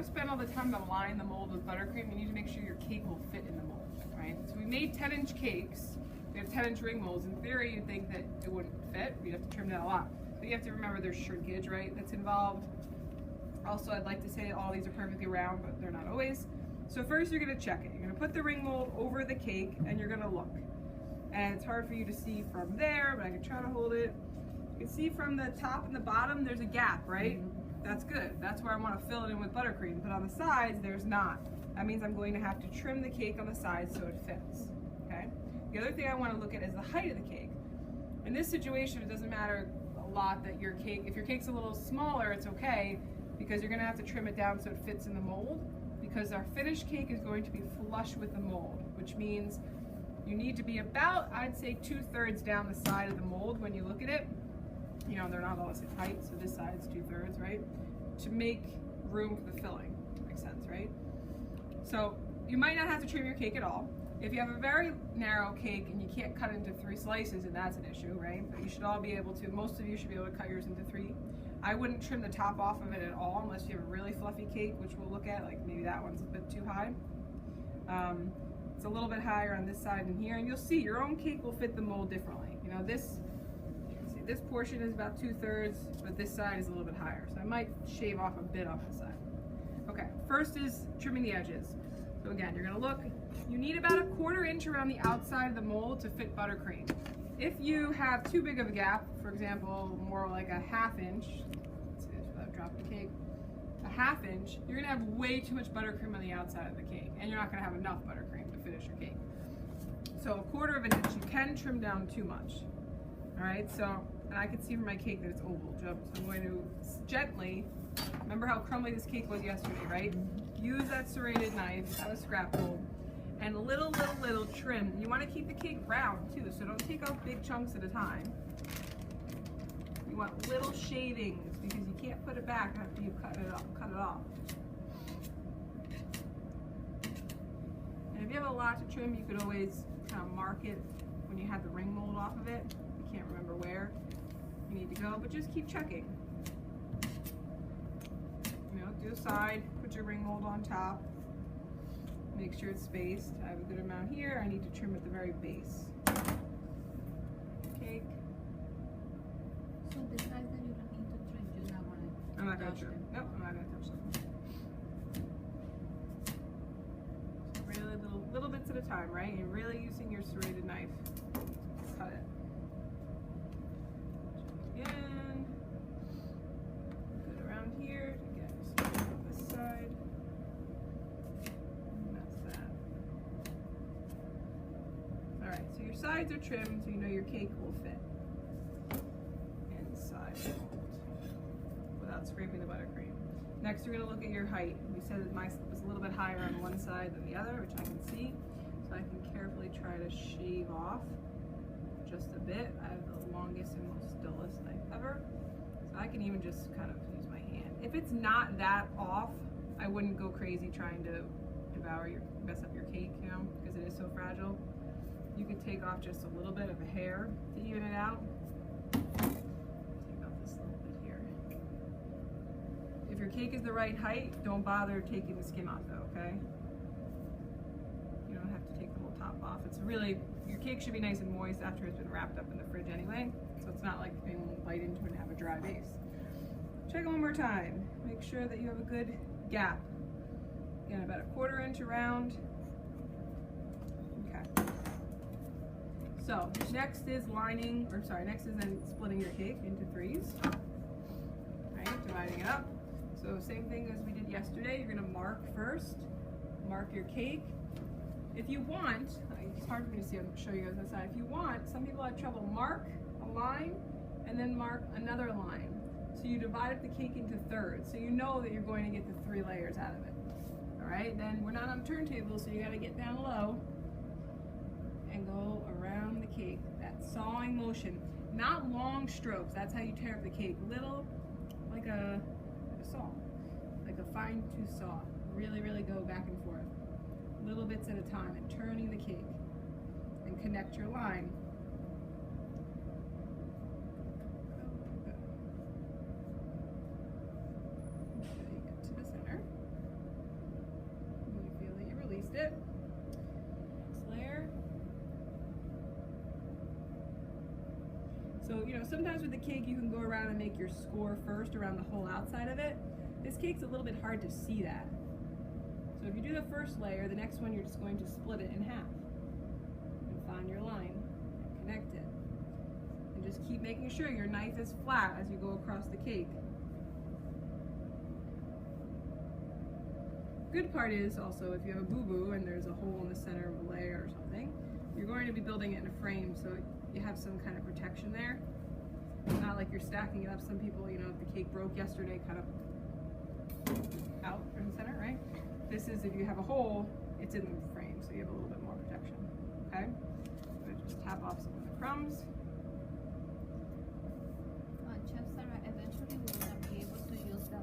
to spend all the time to line the mold with buttercream, you need to make sure your cake will fit in the mold, right? So we made 10-inch cakes. We have 10-inch ring molds. In theory, you'd think that it wouldn't fit. You'd have to trim that a lot. But you have to remember there's shrinkage, right, that's involved. Also, I'd like to say all these are perfectly round, but they're not always. So first you're gonna check it. You're gonna put the ring mold over the cake and you're gonna look. And it's hard for you to see from there, but I can try to hold it. You can see from the top and the bottom, there's a gap, right? That's good. That's where I want to fill it in with buttercream. But on the sides, there's not. That means I'm going to have to trim the cake on the sides so it fits, okay? The other thing I want to look at is the height of the cake. In this situation, it doesn't matter a lot that your cake, if your cake's a little smaller, it's okay, because you're going to have to trim it down so it fits in the mold, because our finished cake is going to be flush with the mold, which means you need to be about, I'd say, 2/3 down the side of the mold when you look at it. You know, they're not all the same height, so this side's 2/3, right? To make room for the filling. Makes sense, right? So you might not have to trim your cake at all. If you have a very narrow cake and you can't cut it into 3 slices, then that's an issue, right? But you should all be able to, most of you should be able to cut yours into 3. I wouldn't trim the top off of it at all unless you have a really fluffy cake, which we'll look at, like maybe that one's a bit too high. It's a little bit higher on this side and here, and you'll see your own cake will fit the mold differently. You know, this portion is about 2/3, but this side is a little bit higher. So I might shave off a bit on this side. Okay, first is trimming the edges. So again, you're gonna look, you need about 1/4 inch around the outside of the mold to fit buttercream. If you have too big of a gap, for example, more like a 1/2 inch, let's see this without dropping the cake, a 1/2 inch, you're gonna have way too much buttercream on the outside of the cake, and you're not gonna have enough buttercream to finish your cake. So 1/4 inch, you can trim down too much. All right, so, and I can see from my cake that it's oval, so I'm going to gently, remember how crumbly this cake was yesterday, right? Use that serrated knife, have a scrap mold, and little trim. You want to keep the cake round too, so don't take out big chunks at a time. You want little shavings because you can't put it back after you cut it off. And if you have a lot to trim, you could always kind of mark it when you have the ring mold off of it. You can't remember where you need to go, but just keep checking. You know, do a side, put your ring mold on top. Make sure it's spaced. I have a good amount here. I need to trim at the very base. Cake. So the sides that you're looking to trim, you're not going to I'm not going to trim. Nope, I'm not going to touch them. So really little bits at a time, right? You're really using your serrated knife to cut it. Again. Good around here. Again, just on this side. So your sides are trimmed so you know your cake will fit inside the mold without scraping the buttercream. Next, we're going to look at your height. We said that mine was a little bit higher on one side than the other, which I can see. So I can carefully try to shave off just a bit. I have the longest and most dullest knife ever. So I can even just kind of use my hand. If it's not that off, I wouldn't go crazy trying to mess up your cake, you know, because it is so fragile. You could take off just a little bit of a hair to even it out. Take off this little bit here. If your cake is the right height, don't bother taking the skim off though, okay? You don't have to take the whole top off. It's really, your cake should be nice and moist after it's been wrapped up in the fridge anyway, so it's not like anyone will bite into it and have a dry base. Check it one more time. Make sure that you have a good gap. Again, about 1/4 inch around. Okay. So next is next is then splitting your cake into 3s, right, dividing it up. So same thing as we did yesterday, you're gonna mark first, mark your cake. If you want, it's hard for me to see, I'll show you guys on the side. If you want, some people have trouble, mark a line and then mark another line. So you divide up the cake into 3rds, so you know that you're going to get the 3 layers out of it. All right, then we're not on a turntable, so you gotta get down low and go around the cake. That sawing motion, not long strokes. That's how you tear up the cake. Little, like a saw, like a fine tooth saw. Really go back and forth. Little bits at a time and turning the cake. And connect your line. Until you get to the center. sometimes with the cake you can go around and make your score first around the whole outside of it. This cake's a little bit hard to see that. So if you do the first layer, the next one you're just going to split it in half. And find your line and connect it. And just keep making sure your knife is flat as you go across the cake. Good part is also if you have a boo-boo and there's a hole in the center of a layer or something, you're going to be building it in a frame, so you have some kind of protection there. Not like you're stacking it up. Some people, you know, if the cake broke yesterday, kind of out from the center, right? This is if you have a hole, it's in the frame, so you have a little bit more protection, okay? I'm gonna just tap off some of the crumbs. Chef Sarah, eventually we will not be able to use the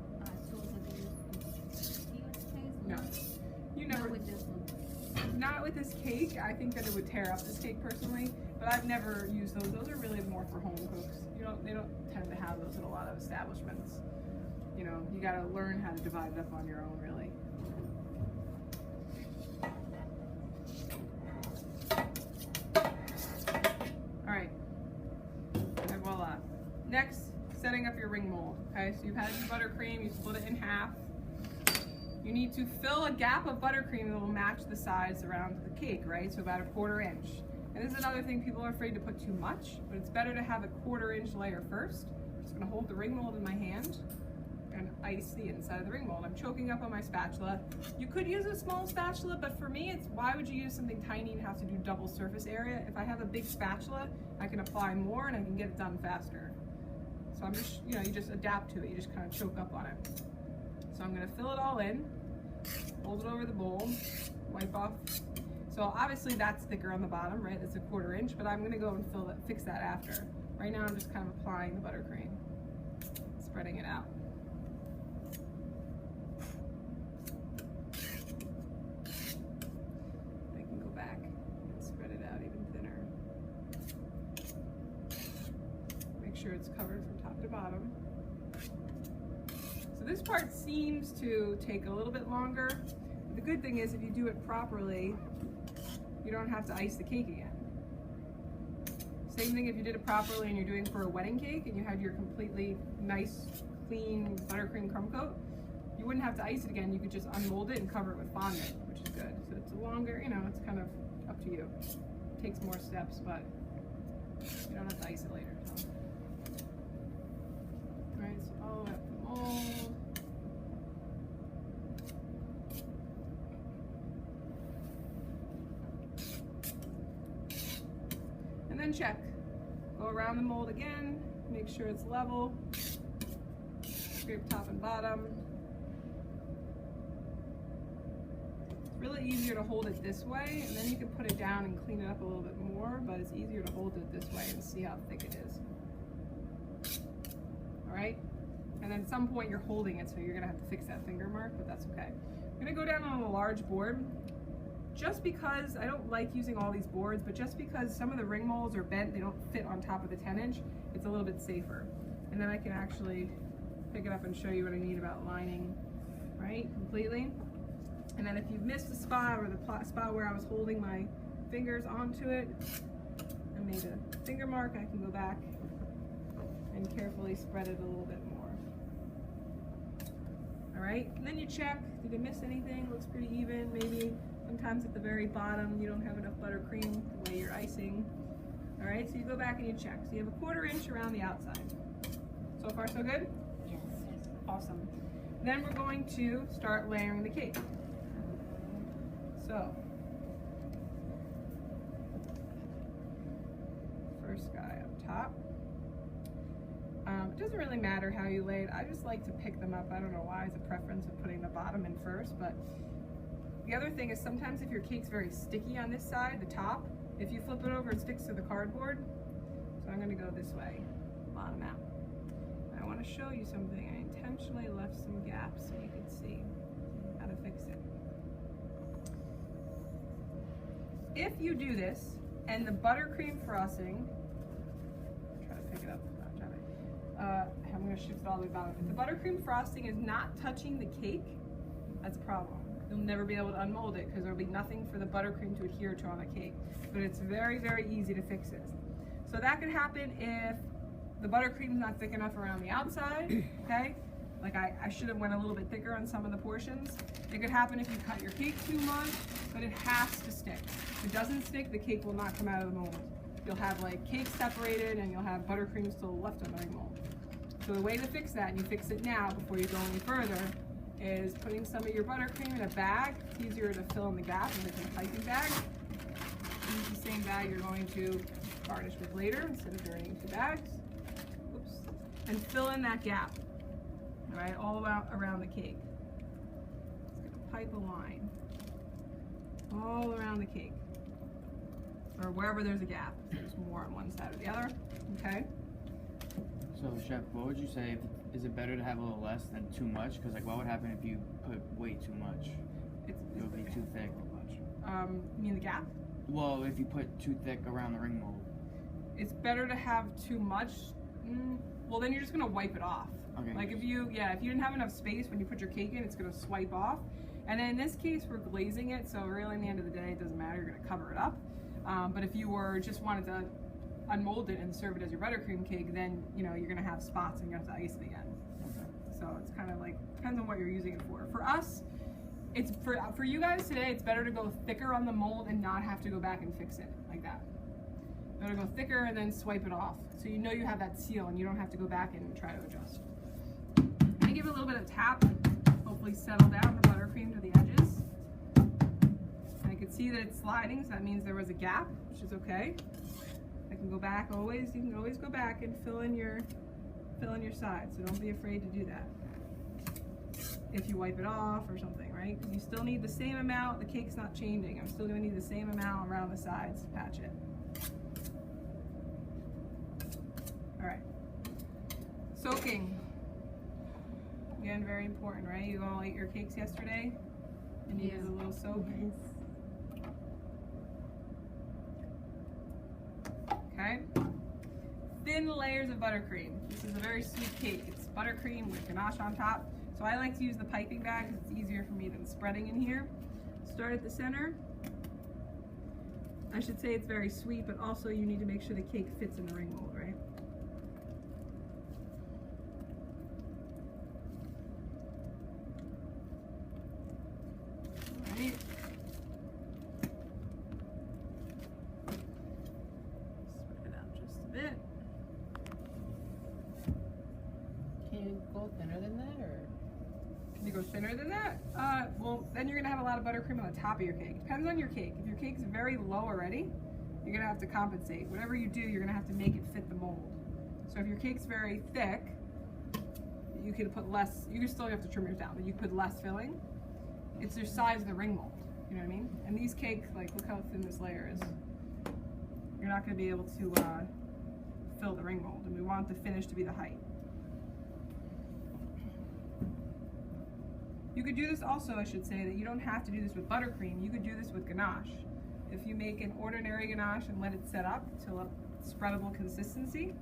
tools that they use to peel cakes? No. You never. Not with this one. Not with this cake. I think that it would tear up this cake personally, but I've never used those. Those are really more for home cooks. They don't tend to have those in a lot of establishments. You know, you gotta learn how to divide it up on your own, really. All right, and voila. Next, setting up your ring mold. Okay, so you've had your buttercream, you split it in half. You need to fill a gap of buttercream that will match the size around the cake, right? So about a 1/4 inch. And this is another thing, people are afraid to put too much, but it's better to have a 1/4 inch layer first. I'm just gonna hold the ring mold in my hand and ice the inside of the ring mold. I'm choking up on my spatula. You could use a small spatula, but for me, it's why would you use something tiny and have to do double surface area? If I have a big spatula, I can apply more and I can get it done faster. So I'm just, you know, you just adapt to it. You just kind of choke up on it. So I'm gonna fill it all in, hold it over the bowl, wipe off. So obviously that's thicker on the bottom, right? That's a 1/4 inch, but I'm gonna go and fix that after. Right now I'm just kind of applying the buttercream, spreading it out. I can go back and spread it out even thinner. Make sure it's covered from top to bottom. So this part seems to take a little bit longer. The good thing is if you do it properly, you don't have to ice the cake again. Same thing if you did it properly and you're doing for a wedding cake and you had your completely nice, clean buttercream crumb coat, you wouldn't have to ice it again. You could just unmold it and cover it with fondant, which is good. So it's a longer, you know, it's kind of up to you. It takes more steps, but you don't have to ice it later. So. All right, so all the way up the mold. And then check. Go around the mold again, make sure it's level. Scrape top and bottom. It's really easier to hold it this way, and then you can put it down and clean it up a little bit more, but it's easier to hold it this way and see how thick it is. All right? And then at some point you're holding it, so you're gonna have to fix that finger mark, but that's okay. I'm gonna go down on a large board. Just because I don't like using all these boards, but just because some of the ring molds are bent, they don't fit on top of the 10-inch, it's a little bit safer. And then I can actually pick it up and show you what I need about lining, right, completely. And then if you've missed a spot or the spot where I was holding my fingers onto it, I made a finger mark, I can go back and carefully spread it a little bit more. All right, and then you check, did I miss anything? Looks pretty even, maybe. Sometimes at the very bottom you don't have enough buttercream the way you're icing. All right, so you go back and you check. So you have a 1/4 inch around the outside. So far so good? Yes. Awesome. Then we're going to start layering the cake. So, first guy up top. It doesn't really matter how you lay it. I just like to pick them up. I don't know why, it's a preference of putting the bottom in first, but the other thing is sometimes if your cake's very sticky on this side, the top, if you flip it over, it sticks to the cardboard. So I'm gonna go this way, bottom out. And I wanna show you something. I intentionally left some gaps so you can see how to fix it. If you do this and the buttercream frosting, try to pick it up, I'm gonna shift it all the way bottom. If the buttercream frosting is not touching the cake, that's a problem. You'll never be able to unmold it because there'll be nothing for the buttercream to adhere to on the cake. But it's very, very easy to fix this. So that could happen if the buttercream's not thick enough around the outside, okay? Like I should have went a little bit thicker on some of the portions. It could happen if you cut your cake too much, but it has to stick. If it doesn't stick, the cake will not come out of the mold. You'll have like cake separated and you'll have buttercream still left on the ring mold. So the way to fix that, and you fix it now before you go any further, is putting some of your buttercream in a bag. It's easier to fill in the gap in a piping bag. Use the same bag you're going to garnish with later instead of dirtying 2 bags. Oops. And fill in that gap. All right, all around the cake. Just gonna pipe a line all around the cake, or wherever there's a gap. There's more on one side or the other. Okay. So, Chef, what would you say? Is it better to have a little less than too much? Because like, what would happen if you put way too much? It would be too thick. You mean the gap? Well, if you put too thick around the ring mold. It's better to have too much. Well, then you're just gonna wipe it off. Okay. Like if you didn't have enough space when you put your cake in, it's gonna swipe off. And then in this case, we're glazing it, so really, in the end of the day, it doesn't matter. You're gonna cover it up. But if you were just wanted to unmold it and serve it as your buttercream cake, then you're gonna have spots and you have to ice it again. Okay. So it's kind of like depends on what you're using it for. For us, it's for you guys today. It's better to go thicker on the mold and not have to go back and fix it like that. Better go thicker and then swipe it off, so you know you have that seal and you don't have to go back and try to adjust. I'm gonna give it a little bit of tap. Hopefully settle down the buttercream to the edges. I can see that it's sliding, so that means there was a gap, which is okay. I can go back always. You can always go back and fill in your sides, so don't be afraid to do that. If you wipe it off or something, right? Because you still need the same amount. The cake's not changing. I'm still going to need the same amount around the sides to patch it. All right. Soaking. Again, very important, right? You all ate your cakes yesterday and needed a little soak. Okay. Thin layers of buttercream. This is a very sweet cake. It's buttercream with ganache on top. So I like to use the piping bag because it's easier for me than spreading in here. Start at the center. I should say it's very sweet, but also you need to make sure the cake fits in the ring mold, right? All right. Spread it out just a bit. Can you go thinner than that, or? Can you go thinner than that? Well, then you're gonna have a lot of buttercream on the top of your cake. Depends on your cake. If your cake's very low already, you're gonna have to compensate. Whatever you do, you're gonna have to make it fit the mold. So if your cake's very thick, you can put less, you can still have to trim yours down, but you put less filling. It's your size of the ring mold, you know what I mean? And these cakes, like, look how thin this layer is. You're not gonna be able to fill the ring mold, and we want the finish to be the height. You could do this also, I should say, that you don't have to do this with buttercream. You could do this with ganache. If you make an ordinary ganache and let it set up till a spreadable consistency,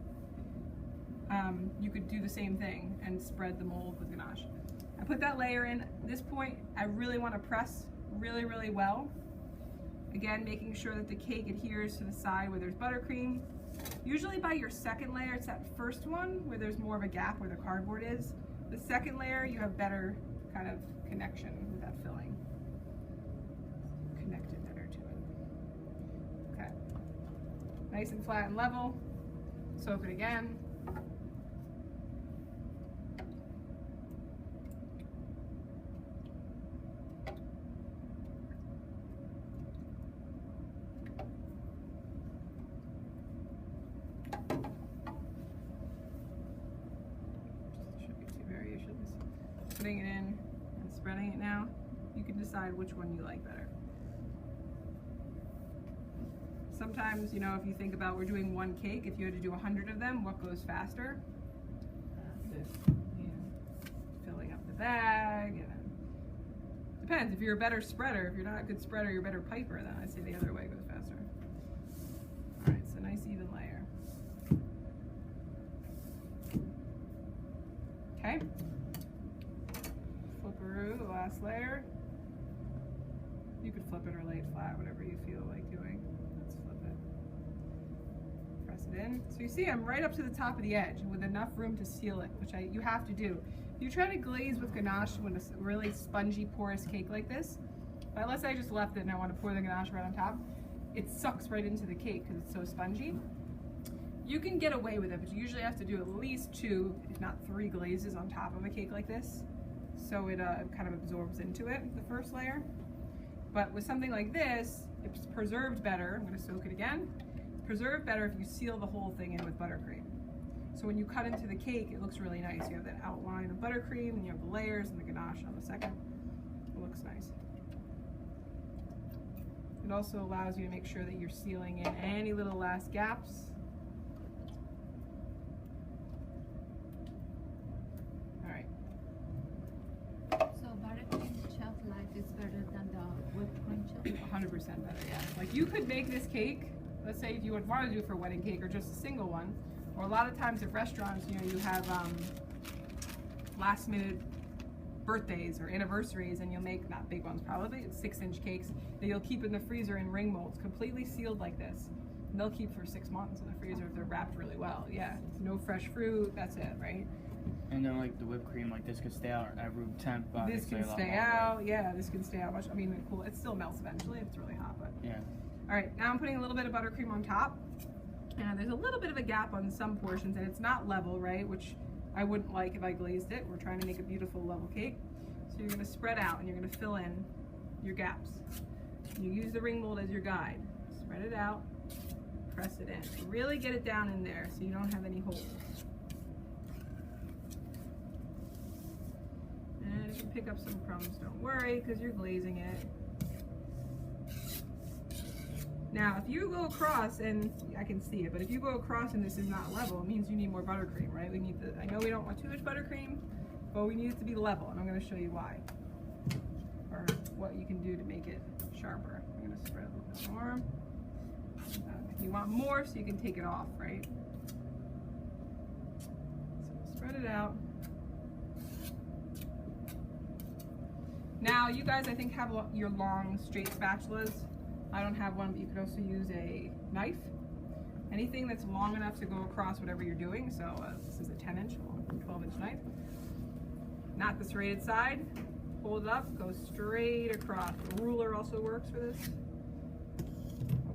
you could do the same thing and spread the mold with ganache. I put that layer in. At this point, I really want to press really, really well. Again, making sure that the cake adheres to the side where there's buttercream. Usually by your second layer, it's that first one where there's more of a gap where the cardboard is. The second layer, you have better kind of connection with that filling. Connected better to it. Okay. Nice and flat and level. Soak it again. Putting it in and spreading it now. You can decide which one you like better. Sometimes, you know, if you think about we're doing one cake, if you had to do 100 of them, what goes faster? Filling up the bag. And then, depends. If you're a better spreader, if you're not a good spreader, you're a better piper, then I'd say the other way goes faster. All right, so nice even layer. Okay. Flipperoo, the last layer. You could flip it or lay it flat, whatever you feel like doing. Let's flip it. Press press it in. So you see I'm right up to the top of the edge with enough room to seal it, which you have to do. If you try to glaze with ganache with a really spongy, porous cake like this, but let's say I just left it and I want to pour the ganache right on top, it sucks right into the cake because it's so spongy. You can get away with it, but you usually have to do at least 2, if not 3 glazes on top of a cake like this, so it kind of absorbs into it, the first layer. But with something like this, it's preserved better. I'm going to soak it again. It's preserved better if you seal the whole thing in with buttercream. So when you cut into the cake, it looks really nice. You have that outline of buttercream, and you have the layers and the ganache on the second. It looks nice. It also allows you to make sure that you're sealing in any little last gaps. All right. So buttercream shelf life is better than the whipped cream shelf? 100% better, yeah. Like you could make this cake, let's say if you would want to do it for a wedding cake or just a single one, or a lot of times at restaurants, you know, you have last minute birthdays or anniversaries, and you'll make, not big ones probably, 6-inch cakes that you'll keep in the freezer in ring molds, completely sealed like this. And they'll keep for 6 months in the freezer if they're wrapped really well. Yeah, no fresh fruit, that's it, right? And then like the whipped cream, like this could stay out at room temp. This can stay out, yeah, this can stay out much. I mean, cool, it still melts eventually if it's really hot, but. Yeah. All right, now I'm putting a little bit of buttercream on top. And there's a little bit of a gap on some portions, and it's not level, right? Which I wouldn't like if I glazed it. We're trying to make a beautiful level cake. So you're gonna spread out and you're gonna fill in your gaps. You use the ring mold as your guide. Spread it out, press it in. So really get it down in there so you don't have any holes. And you can pick up some crumbs, don't worry, because you're glazing it. Now, if you go across, and I can see it, but if you go across and this is not level, it means you need more buttercream, right? We need I know we don't want too much buttercream, but we need it to be level, and I'm going to show you why, or what you can do to make it sharper. I'm going to spread a little bit more. You want more so you can take it off, right? So spread it out. Now, you guys, I think, have your long, straight spatulas. I don't have one, but you could also use a knife. Anything that's long enough to go across whatever you're doing. So this is a 10-inch, 12-inch knife. Not the serrated side. Hold it up, go straight across. A ruler also works for this.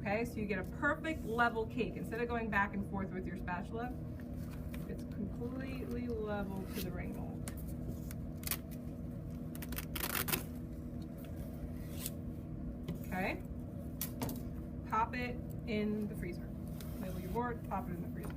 Okay, so you get a perfect level cake. Instead of going back and forth with your spatula, it's completely level to the ring mold. Okay. Pop it in the freezer. Label your board, pop it in the freezer.